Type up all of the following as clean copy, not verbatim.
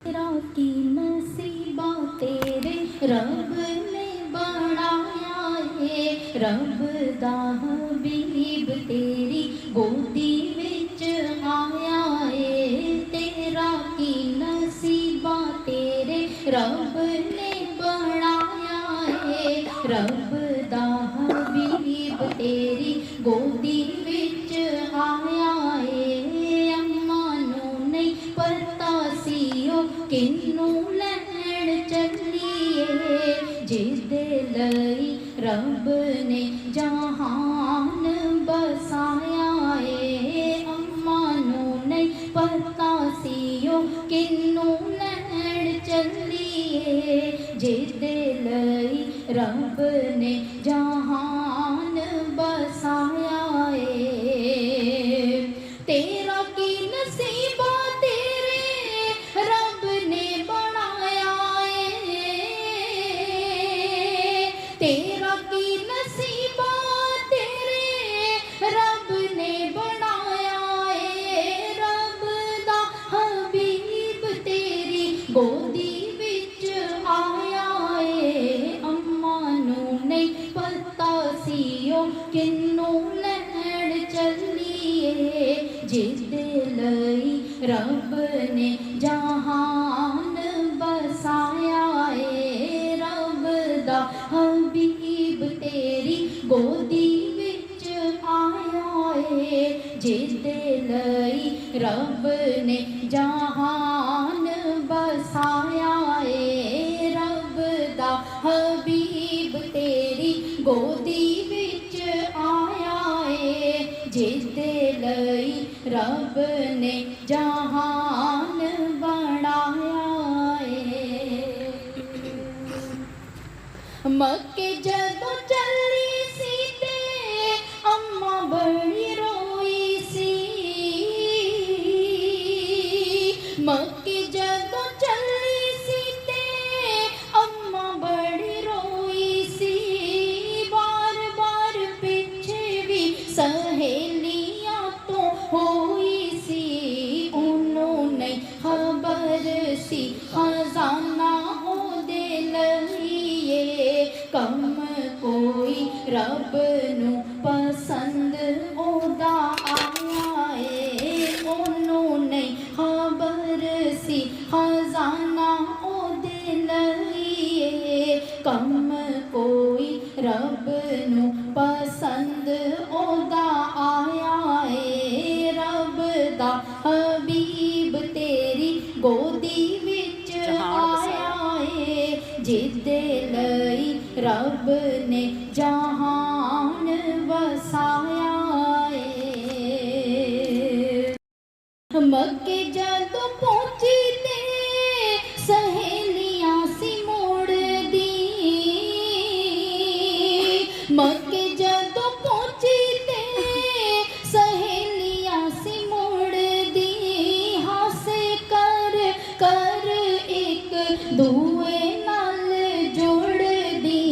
तेरा की नसीबा तेरे रब ने बनाया है। रब दा हबीब तेरी गोदी विच आया है। तेरा की नसीबा तेरे रब ने बनाया है। रब दा हबीब तेरी गोदी विच आया है। अम्मा नू नहीं पता सी ओ किन्नू लैण चलिए, जिसदे लई रब ने जहान बसाया है। अम्मा नू नहीं पता सी ओ किन्नू लैण चलिए, जिसदे लई रब ने जहान बसाया है। तेरा की नसीबा तेरे रब ने बनाया है। तेरा की नसीबा तेरे रब ने बनाया है। रब दा हबीब तेरी गोदी विच आया है। अम्मा नू नहीं पता सी ओ किन्नू लैण चलिए, जिसदे लई रब ने जहान बसाया है। रब दा हबीब तेरी गोदी विच आया है, जिसदे लई रब ने जहान बसाया है। रब दा हबीब तेरी गोदी विच आया है, जिसदे लई रब ने जहान बनाया है। मक्के जदों चली सी ते अम्मा बड़ी रोई सी। मक्के जदों चली सी ते अम्मा बड़ी रोई सी। बार बार पिछे भी सहेलियां तो होई सी। उन्होंने खबर सी खजाना ओदे लईए, कम कोई रब नू पसंद ओदा आया है। उन्होंने खबर सी खजाना ओदे लईए, कम कोई रब नू पसंद ओदा आया है। रब दा हबीब तेरी गोदी विच आया है, जिसदे लई रब ने जहान बसाया है। मक्के जदों पहुंची ते सहेलियां सी मुड़दी। मक्के जदों पहुंची ते सहेलियां सी मुड़दी। हासे कर कर एक दूए नाल जुड़दी।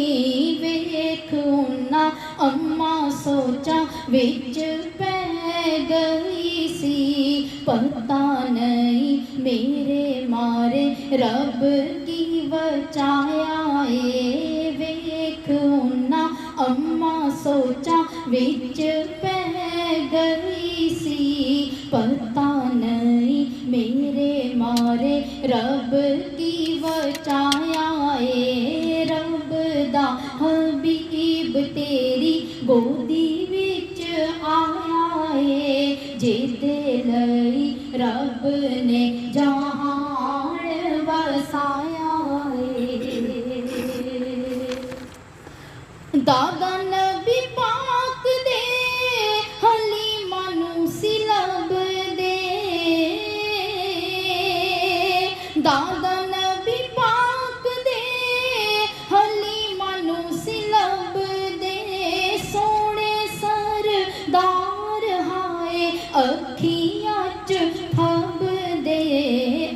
वेख उन्ना अम्मा सोचा विच पै गई सी। पता नहीं मेरे मारे रब की बचाया है। वेख उन्ना अम्मा सोचा विच पै गई सी। पता नहीं मेरे मारे रब की बचाया है। रब दा हबीब तेरी गोदी विच आया है, जिसदे लई रब ने जहान बसाया है। दादा नबी पाक दे हलीमा नू सी लभदे। दादा नबी पाक दे हलीमा नू सी लभदे। सोने सरदार हाय अखियां च फबदे।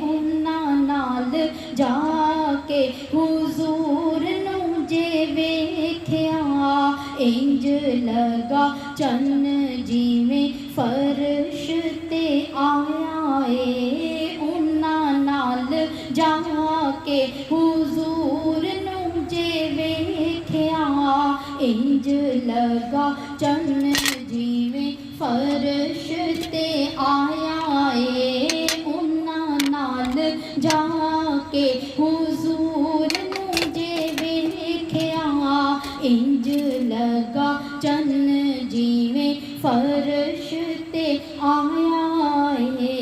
उन्हां नाल जाके हुजूर नू जे वेख्या, इंज लगा चन्न जिवें फर्श ते आया है। उन्हां नाल इंज लगा चन्न जिवें फर्श ते आया ए उन्हां नाल जाके हुजूर नूं जे वेख्या इंज लगा चन्न जिवें फर्श ते आया ए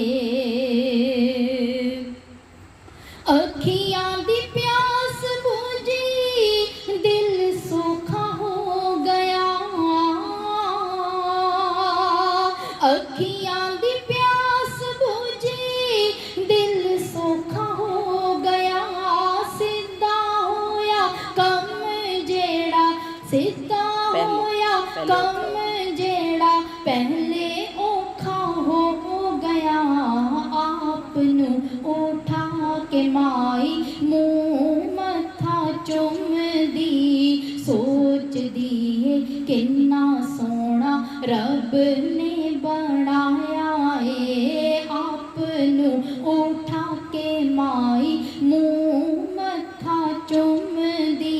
अखियां दी प्यास बुझी दिल सूखा हो गया अखियां दी प्यास बुझी दिल सूखा हो गया सिद्धा होया कम जेड़ा सिद्धा होया कम जेड़ा पहले औखा हो गया आप नू उठा के माई मुँह मथा चुमदी सोचदी है किन्ना सोना रब ने बनाया है आप नू उठा के माई मुँह मथा चुमदी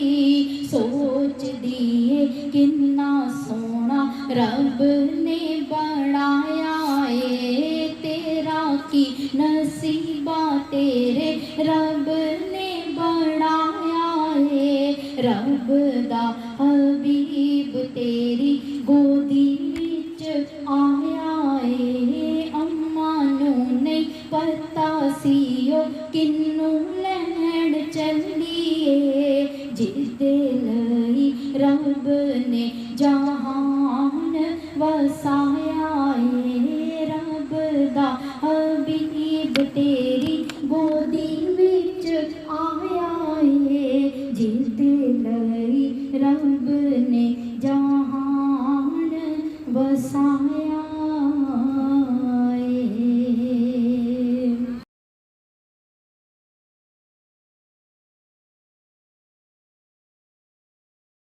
सोचदी है किन्ना सोना रब ने बनाया है तेरा की नसीबा तेरे रब ने बनाया है रब दा हबीब तेरी गोदी विच आया है अम्मा नू नहीं पता सी ओ किन्नू लैण चलिए जिदे लई रब ने जहान वसाया है रब दा हबीब तेरी गोदी विच आया है जिदे लई रब ने